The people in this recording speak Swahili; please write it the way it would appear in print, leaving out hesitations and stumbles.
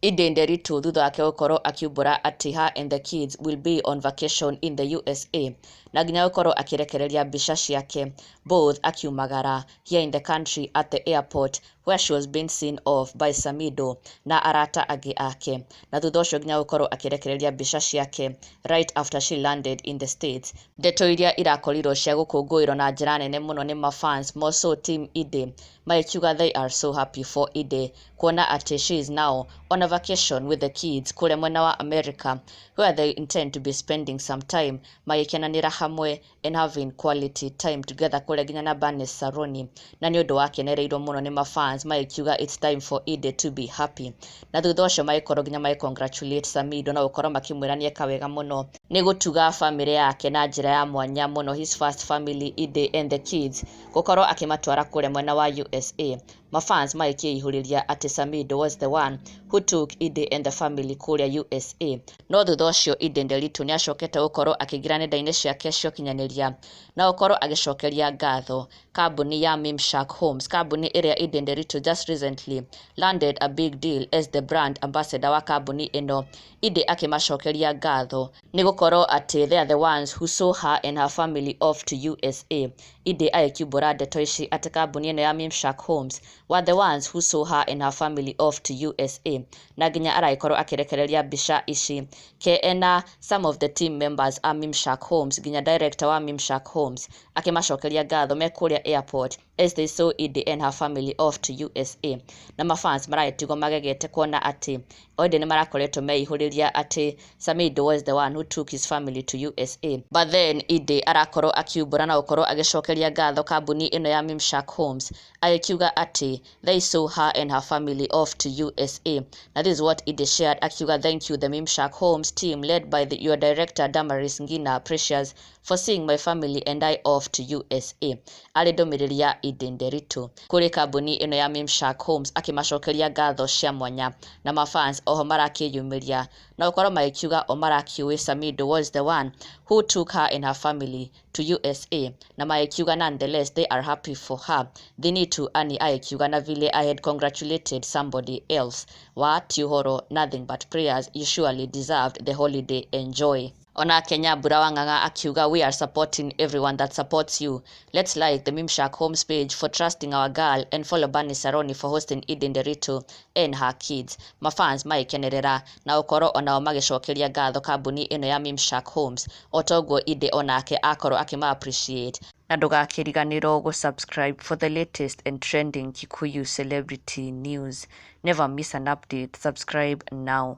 Edday Nderitu thutha wake gukorwo akiumbura ati her and the kids will be on vacation in the USA na nginya gukorwo akirekereria mbica ciake both akiumagara here in the country at the airport where she was being seen off by Samido na arata agi ake na thutha ucio nginya gukorwo akirekereria mbica ciake right after she landed in the States. Ndeto iria irakorirwo cia gukungũĩrwo na njĩra nene mũno nĩ mafans moso team Edday makiuga they are so happy for Edday kuona ati she is now on a vacation with the kids kule mwena wa America where they intend to be spending some time magikenanira hamwe and having quality time together kule nginya na Banes Saroni na nĩ ũndũ wakenereirwo mũno nĩ mafans magikiuga it's time for Edday to be happy na thutha ũcio magikorwo nginya congratulate Samido na gukorwo makimwĩra nĩ eka wega mũno nĩ gutuga family yake na njĩra ya mwanya mũno his first family Edday and the kids gukorwo akimatwara kule mwena wa USA. Mafans maikĩihũrĩria ati Samido was the one who took Edday and the family kuria USA. No thutha ũcio Edday Nderitu nĩ acokete gukorwo akĩingira nenda-inĩ ciake cia ũkinyanĩria na gukorwo agicokeria ngatho kambuni ya Mimshak Homes, kambuni ĩrĩa Edday Nderitu just recently landed a big deal as the brand ambassador wa kambuni ĩno. Edday akimacokeria ngatho nĩ gukorwo ati they are the ones who saw her and her family off to USA. Edday agĩkiumbũra ndeto ici ati kambuni ĩno ya Mimshak Homes were the ones who saw her and her family off to USA na nginya araikorwo akirekereria mbica ici ke ena some of the team members a Mimshak Homes nginya director wa Mimshak Homes akimacokeria ngatho me kuria airport as they saw Edday and her family off to USA. Na mafans maraitigwo magegete kuona ati Edday nĩ marakoretwo meihũrĩria ati Samido was the one who took his family to USA, but then Edday arakorwo akiumbũra na gukorwo agicokeria ngatho kambuni ĩno ya Mimshak Homes akiuga ati they saw her and her family off to USA. Now this is what Edday shared akiuga thank you the Mimshak Homes team led by your director Damaris Ngina Precious for seeing my family and I off to USA. Arĩ ndũmĩrĩri ya Edday Nderitu kuri kambuni ĩno ya Mimshak Homes akimacokeria ngatho cia mwanya na mafans oho marakĩyumĩria na gukorwo magikiuga o marakiuĩ Samido was the one who took her and her family to USA na magikiuga nonetheless they are happy for her. They need to ani aikiuga na vile I had congratulated somebody else. What uhoro, nothing but prayers, you surely deserved the holiday, enjoy. Ona Kenya Bura Wanganga akiuga we are supporting everyone that supports you. Let's like the Mimshak Homes page for trusting our girl and follow Banes Saroni for hosting Edday Nderitu and her kids. Mafans maikenerera na ukoro onao magicokeria ngatho kambuni ĩno ya Mimshak Homes otoguo Edday onake akorwo akima appreciate. Na ndũgakĩriganĩrwo gũsubscribe for the latest and trending Kikuyu celebrity news. Never miss an update. Subscribe now.